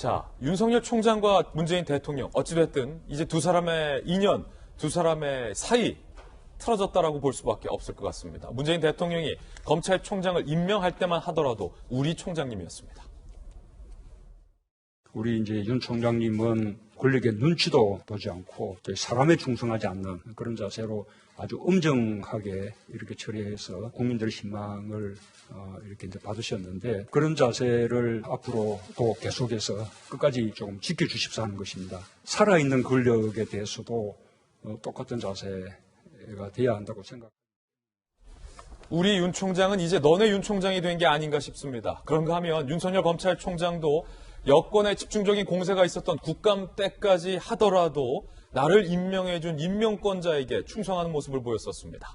자, 윤석열 총장과 문재인 대통령 어찌됐든 이제 두 사람의 인연, 두 사람의 사이 틀어졌다라고 볼 수밖에 없을 것 같습니다. 문재인 대통령이 검찰총장을 임명할 때만 하더라도 우리 총장님이었습니다. 우리 이제 윤 총장님은 권력의 눈치도 보지 않고 사람에 충성하지 않는 그런 자세로 아주 엄정하게 이렇게 처리해서 국민들의 신망을 이렇게 이제 받으셨는데, 그런 자세를 앞으로도 계속해서 끝까지 조금 지켜주십사 하는 것입니다. 살아있는 권력에 대해서도 똑같은 자세가 돼야 한다고 생각합니다. 우리 윤 총장은 이제 너네 윤 총장이 된 게 아닌가 싶습니다. 그런가 하면 윤석열 검찰총장도 여권에 집중적인 공세가 있었던 국감 때까지 하더라도 나를 임명해준 임명권자에게 충성하는 모습을 보였었습니다.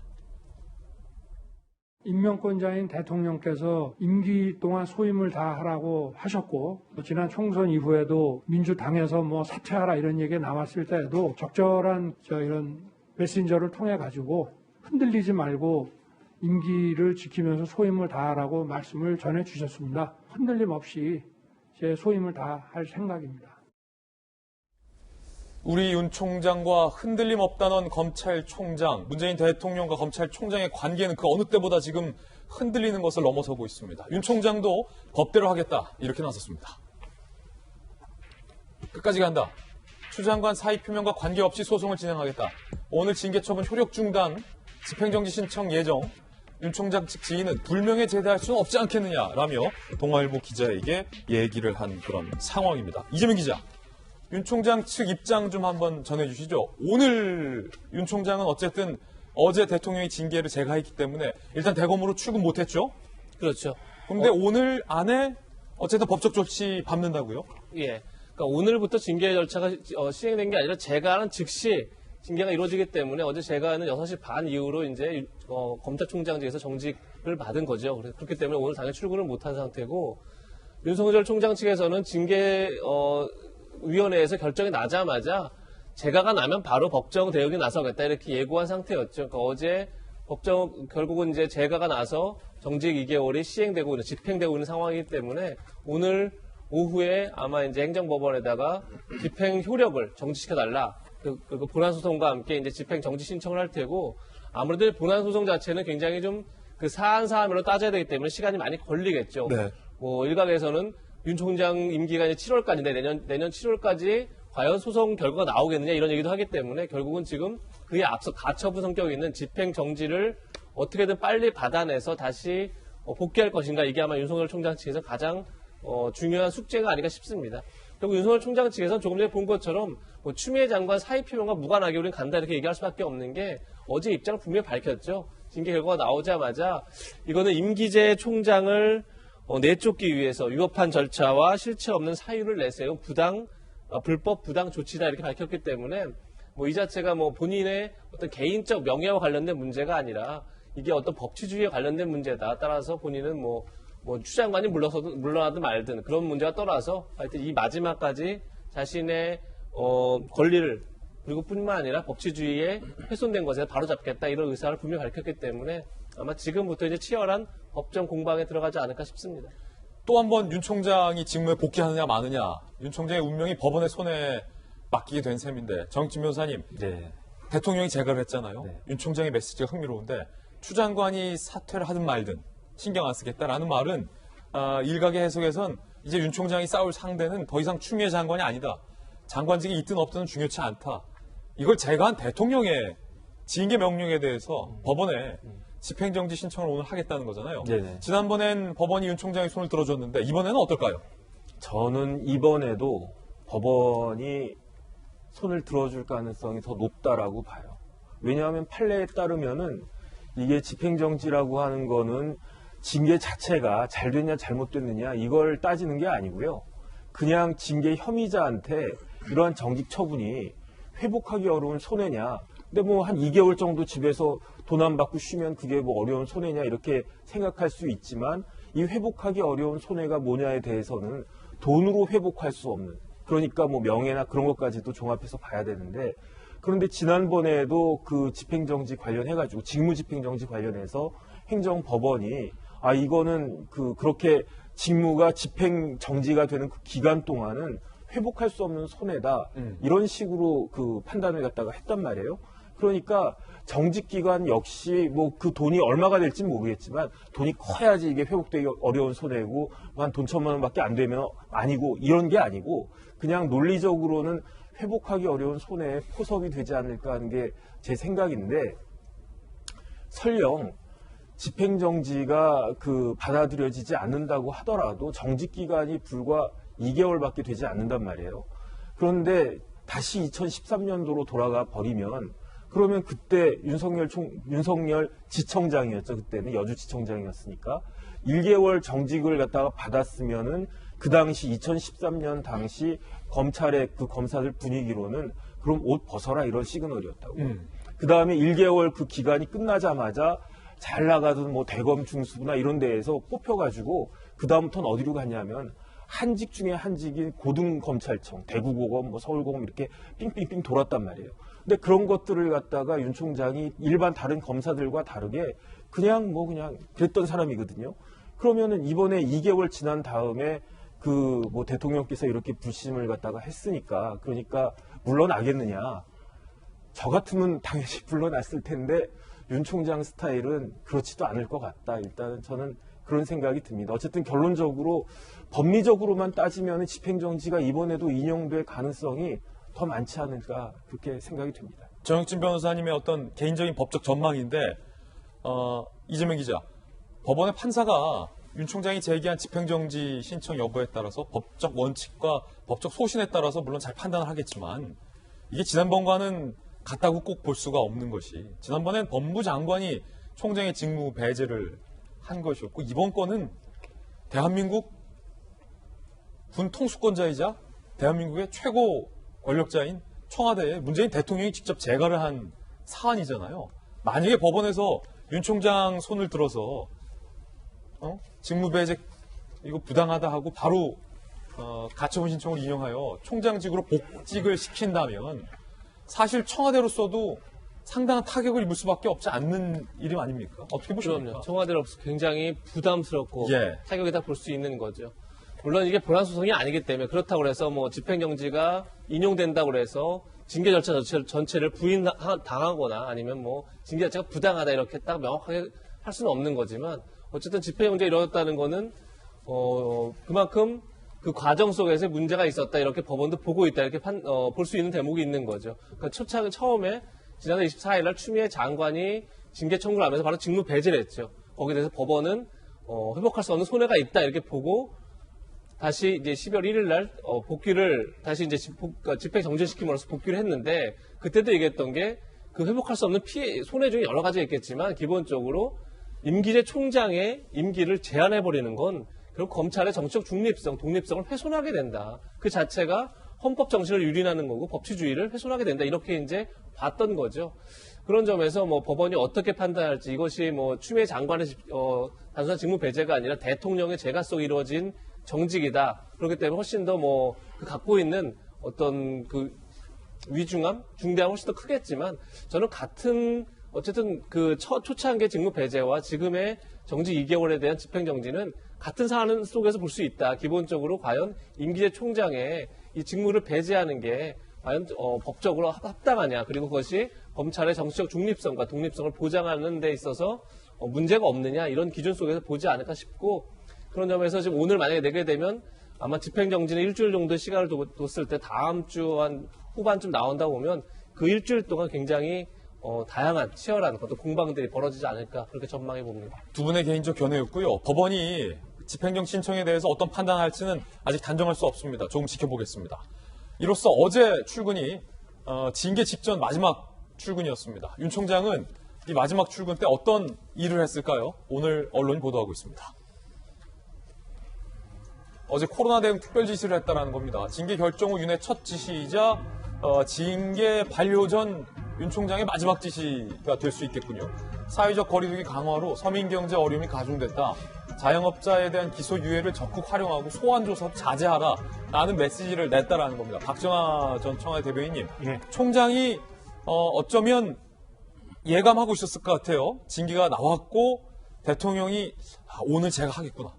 임명권자인 대통령께서 임기 동안 소임을 다하라고 하셨고, 지난 총선 이후에도 민주당에서 사퇴하라 이런 얘기가 나왔을 때에도 적절한 이런 메신저를 통해 가지고 흔들리지 말고 임기를 지키면서 소임을 다하라고 말씀을 전해 주셨습니다. 흔들림 없이 제 소임을 다할 생각입니다. 우리 윤 총장과 흔들림 없다는 검찰총장, 문재인 대통령과 검찰총장의 관계는 그 어느 때보다 지금 흔들리는 것을 넘어서고 있습니다. 윤 총장도 법대로 하겠다 이렇게 나섰습니다. 끝까지 간다. 추 장관 사의 표명과 관계없이 소송을 진행하겠다. 오늘 징계처분 효력 중단, 집행정지 신청 예정. 윤 총장 측 지인은 불명예 제대할 수는 없지 않겠느냐라며 동아일보 기자에게 얘기를 한 그런 상황입니다. 이재명 기자, 윤 총장 측 입장 좀 한번 전해주시죠. 오늘 윤 총장은 어쨌든 어제 대통령이 징계를 제거했기 때문에 일단 대검으로 출근 못했죠? 그렇죠. 그런데 오늘 안에 어쨌든 법적 조치 밟는다고요? 예. 그러니까 오늘부터 징계 절차가 시행된 게 아니라 제가는 즉시 징계가 이루어지기 때문에 어제 제가는 6시 반 이후로 이제 검찰총장직에서 정직을 받은 거죠. 그렇기 때문에 오늘 당연히 출근을 못한 상태고, 윤석열 총장 측에서는 징계 위원회에서 결정이 나자마자 제가가 나면 바로 법정 대응에 나서겠다 이렇게 예고한 상태였죠. 그러니까 어제 결국은 이제 제가가 나서 정직 2개월이 시행되고 있는, 집행되고 있는 상황이기 때문에 오늘 오후에 아마 이제 행정법원에다가 집행 효력을 정지시켜달라. 그 본안소송과 함께 이제 집행 정지 신청을 할 테고, 아무래도 본안소송 자체는 굉장히 좀 그 사안사안으로 따져야 되기 때문에 시간이 많이 걸리겠죠. 네. 일각에서는 윤 총장 임기가 이제 7월까지인데 내년 7월까지 과연 소송 결과가 나오겠느냐 이런 얘기도 하기 때문에 결국은 지금 그에 앞서 가처분 성격이 있는 집행 정지를 어떻게든 빨리 받아내서 다시 복귀할 것인가, 이게 아마 윤석열 총장 측에서 가장 중요한 숙제가 아닌가 싶습니다. 그리고 윤석열 총장 측에서는 조금 전에 본 것처럼 추미애 장관 사의 표명과 무관하게 우리는 간다 이렇게 얘기할 수밖에 없는 게, 어제 입장을 분명히 밝혔죠. 징계 결과가 나오자마자 이거는 임기제 총장을 내쫓기 위해서 위법한 절차와 실체 없는 사유를 내세운 불법 부당 조치다 이렇게 밝혔기 때문에 이 자체가 본인의 어떤 개인적 명예와 관련된 문제가 아니라 이게 어떤 법치주의에 관련된 문제다. 따라서 본인은 추 장관이 물러나든 말든 그런 문제가 떠나서 하여튼 이 마지막까지 자신의 권리를, 그리고 뿐만 아니라 법치주의에 훼손된 것에 바로잡겠다 이런 의사를 분명히 밝혔기 때문에 아마 지금부터 이제 치열한 법정 공방에 들어가지 않을까 싶습니다. 또 한 번 윤 총장이 직무에 복귀하느냐 마느냐, 윤 총장의 운명이 법원의 손에 맡기게 된 셈인데, 정진 변호사님, 네. 대통령이 제거를 했잖아요. 네. 윤 총장의 메시지가 흥미로운데, 추 장관이 사퇴를 하든 말든 신경 안 쓰겠다라는 말은 일각의 해석에선 이제 윤 총장이 싸울 상대는 더 이상 추미애 장관이 아니다. 장관직이 있든 없든 중요치 않다. 이걸 제거한 대통령의 징계 명령에 대해서 법원에 집행정지 신청을 오늘 하겠다는 거잖아요. 네네. 지난번엔 법원이 윤 총장의 손을 들어줬는데 이번에는 어떨까요? 저는 이번에도 법원이 손을 들어줄 가능성이 더 높다라고 봐요. 왜냐하면 판례에 따르면은 이게 집행정지라고 하는 거는 징계 자체가 잘 됐냐 잘못됐느냐 이걸 따지는 게 아니고요. 그냥 징계 혐의자한테 이러한 정직 처분이 회복하기 어려운 손해냐, 근데 한 2개월 정도 집에서 돈 안 받고 쉬면 그게 어려운 손해냐 이렇게 생각할 수 있지만, 이 회복하기 어려운 손해가 뭐냐에 대해서는 돈으로 회복할 수 없는, 그러니까 명예나 그런 것까지도 종합해서 봐야 되는데, 그런데 지난번에도 그 집행정지 관련해가지고 직무집행정지 관련해서 행정법원이 이거는 그렇게 직무가 집행 정지가 되는 그 기간 동안은 회복할 수 없는 손해다. 이런 식으로 그 판단을 갖다가 했단 말이에요. 그러니까 정직 기간 역시 뭐 그 돈이 얼마가 될지 모르겠지만 돈이 커야지 이게 회복되기 어려운 손해고 한 돈 1,000만 원밖에 안 되면 아니고 이런 게 아니고 그냥 논리적으로는 회복하기 어려운 손해에 포섭이 되지 않을까 하는 게 제 생각인데 설령 집행정지가 그 받아들여지지 않는다고 하더라도 정직 기간이 불과 2개월밖에 되지 않는단 말이에요. 그런데 다시 2013년도로 돌아가 버리면 그러면 그때 윤석열 지청장이었죠. 그때는 여주지청장이었으니까 1개월 정직을 갖다가 받았으면은 그 당시 2013년 당시 검찰의 그 검사들 분위기로는 그럼 옷 벗어라 이런 시그널이었다고. 그 다음에 1개월 그 기간이 끝나자마자 잘 나가던 뭐 대검 중수부나 이런 데에서 뽑혀가지고 그 다음부터는 어디로 갔냐면 한직 중에 한직인 고등검찰청, 대구고검, 뭐 서울고검 이렇게 삥삥삥 돌았단 말이에요. 근데 그런 것들을 갖다가 윤 총장이 일반 다른 검사들과 다르게 그냥 그랬던 사람이거든요. 그러면은 이번에 2개월 지난 다음에 그 뭐 대통령께서 이렇게 불심을 갖다가 했으니까 그러니까 물러나겠느냐. 저 같으면 당연히 물러났을 텐데 윤 총장 스타일은 그렇지도 않을 것 같다. 일단은 저는 그런 생각이 듭니다. 어쨌든 결론적으로 법리적으로만 따지면 집행정지가 이번에도 인용될 가능성이 더 많지 않을까 그렇게 생각이 됩니다. 정혁진 변호사님의 어떤 개인적인 법적 전망인데 이재명 기자, 법원의 판사가 윤 총장이 제기한 집행정지 신청 여부에 따라서 법적 원칙과 법적 소신에 따라서 물론 잘 판단을 하겠지만 이게 지난번과는 같다고 꼭 볼 수가 없는 것이 지난번엔 법무부 장관이 총장의 직무 배제를 한 것이었고 이번 건은 대한민국 군 통수권자이자 대한민국의 최고 권력자인 청와대에 문재인 대통령이 직접 재가를 한 사안이잖아요. 만약에 법원에서 윤 총장 손을 들어서 직무 배제 이거 부당하다 하고 바로 가처분 신청을 인용하여 총장직으로 복직을 시킨다면 사실 청와대로서도 상당한 타격을 입을 수밖에 없지 않는 일이 아닙니까? 어떻게 보십니까? 그럼요. 청와대로서 굉장히 부담스럽고 예. 타격이다 볼 수 있는 거죠. 물론 이게 본안 소송이 아니기 때문에 그렇다고 해서 뭐 집행정지가 인용된다고 해서 징계 절차 전체를 부인당하거나 아니면 뭐 징계 자체가 부당하다 이렇게 딱 명확하게 할 수는 없는 거지만 어쨌든 집행정지가 이루어졌다는 거는 그만큼 그 과정 속에서 문제가 있었다 이렇게 법원도 보고 있다 이렇게 볼 수 있는 대목이 있는 거죠. 그러니까 처음에 지난해 24일 날 추미애 장관이 징계 청구를 하면서 바로 직무 배제를 했죠. 거기에 대해서 법원은 회복할 수 없는 손해가 있다 이렇게 보고 다시 이제 12월 1일 날 복귀를 다시 이제 집행 정지시킴으로써 복귀를 했는데 그때도 얘기했던 게 그 회복할 수 없는 피해 손해 중에 여러 가지가 있겠지만 기본적으로 임기제 총장의 임기를 제한해 버리는 건 결국 검찰의 정치적 중립성, 독립성을 훼손하게 된다. 그 자체가 헌법 정신을 유린하는 거고 법치주의를 훼손하게 된다. 이렇게 이제 봤던 거죠. 그런 점에서 뭐 법원이 어떻게 판단할지 이것이 뭐 추미애 장관의 단순한 직무 배제가 아니라 대통령의 재가 속에 이루어진 정직이다. 그렇기 때문에 훨씬 더 뭐 갖고 있는 어떤 그 위중함, 중대함 훨씬 더 크겠지만 저는 같은 어쨌든 그 초창기 직무 배제와 지금의 정직 2개월에 대한 집행정지는 같은 사안 속에서 볼 수 있다. 기본적으로 과연 임기제 총장의 이 직무를 배제하는 게 과연 법적으로 합당하냐. 그리고 그것이 검찰의 정치적 중립성과 독립성을 보장하는 데 있어서 문제가 없느냐. 이런 기준 속에서 보지 않을까 싶고 그런 점에서 지금 오늘 만약에 내게 되면 아마 집행정지는 일주일 정도 시간을 뒀을 때 다음 주 한 후반쯤 나온다고 보면 그 일주일 동안 굉장히 다양한 치열한 어떤 공방들이 벌어지지 않을까 그렇게 전망해 봅니다. 두 분의 개인적 견해였고요. 법원이 집행정지 신청에 대해서 어떤 판단할지는 아직 단정할 수 없습니다. 조금 지켜보겠습니다. 이로써 어제 출근이 징계 직전 마지막 출근이었습니다. 윤 총장은 이 마지막 출근 때 어떤 일을 했을까요? 오늘 언론이 보도하고 있습니다. 어제 코로나 대응 특별 지시를 했다는 겁니다. 징계 결정 후 윤의 첫 지시이자 징계 반려 전 윤 총장의 마지막 지시가 될 수 있겠군요. 사회적 거리두기 강화로 서민경제 어려움이 가중됐다. 자영업자에 대한 기소 유예를 적극 활용하고 소환 조사도 자제하라라는 메시지를 냈다라는 겁니다. 박정아 전 청와대 대변인님, 총장이 어쩌면 예감하고 있었을 것 같아요. 징계가 나왔고 대통령이 오늘 제가 하겠구나.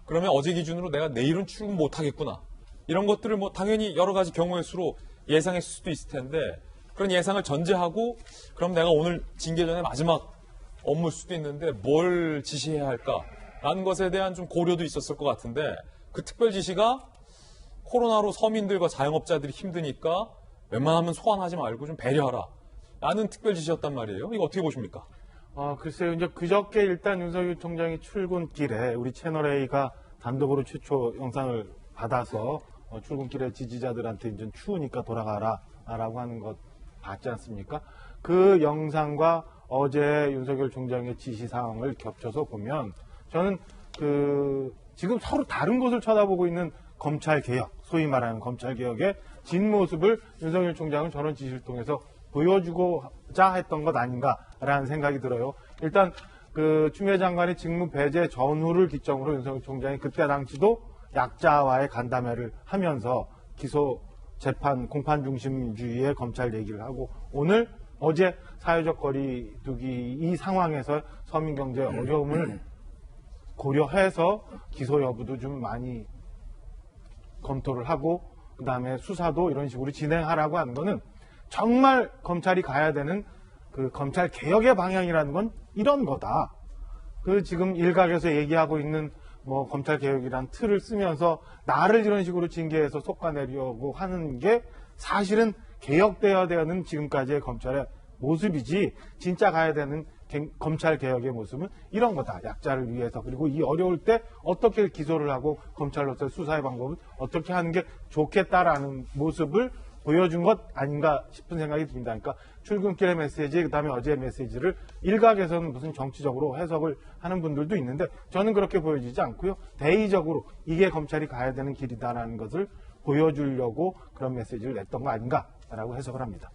그러면 어제 기준으로 내가 내일은 출근 못 하겠구나. 이런 것들을 뭐 당연히 여러 가지 경우의 수로 예상했을 수도 있을 텐데 그런 예상을 전제하고 그럼 내가 오늘 징계 전에 마지막 업무일 수도 있는데 뭘 지시해야 할까라는 것에 대한 좀 고려도 있었을 것 같은데 그 특별 지시가 코로나로 서민들과 자영업자들이 힘드니까 웬만하면 소환하지 말고 좀 배려하라 라는 특별 지시였단 말이에요. 이거 어떻게 보십니까? 글쎄요. 이제 그저께 일단 윤석열 총장이 출근길에 우리 채널A가 단독으로 최초 영상을 받아서 출근길에 지지자들한테 이제 추우니까 돌아가라 라고 하는 것 봤지 않습니까? 그 영상과 어제 윤석열 총장의 지시 사항을 겹쳐서 보면 저는 지금 서로 다른 곳을 쳐다보고 있는 검찰 개혁, 소위 말하는 검찰 개혁의 진모습을 윤석열 총장은 저런 지시를 통해서 보여주고자 했던 것 아닌가라는 생각이 들어요. 일단 추미애 장관의 직무 배제 전후를 기점으로 윤석열 총장이 그때 당시도 약자와의 간담회를 하면서 기소 재판 공판 중심주의의 검찰 얘기를 하고 어제 사회적 거리두기 이 상황에서 서민 경제의 어려움을 고려해서 기소 여부도 좀 많이 검토를 하고 그다음에 수사도 이런 식으로 진행하라고 하는 거는 정말 검찰이 가야 되는 그 검찰 개혁의 방향이라는 건 이런 거다. 지금 일각에서 얘기하고 있는 뭐 검찰 개혁이란 틀을 쓰면서 나를 이런 식으로 징계해서 솎아내려고 하는 게 사실은 개혁되어야 되는 지금까지의 검찰의 모습이지 진짜 가야 되는 검찰 개혁의 모습은 이런 거다. 약자를 위해서. 그리고 이 어려울 때 어떻게 기소를 하고 검찰로서의 수사의 방법을 어떻게 하는 게 좋겠다라는 모습을 보여준 것 아닌가 싶은 생각이 듭니다. 그러니까 출근길의 메시지, 그다음에 어제의 메시지를 일각에서는 무슨 정치적으로 해석을 하는 분들도 있는데 저는 그렇게 보여지지 않고요. 대의적으로 이게 검찰이 가야 되는 길이다라는 것을 보여주려고 그런 메시지를 냈던 거 아닌가라고 해석을 합니다.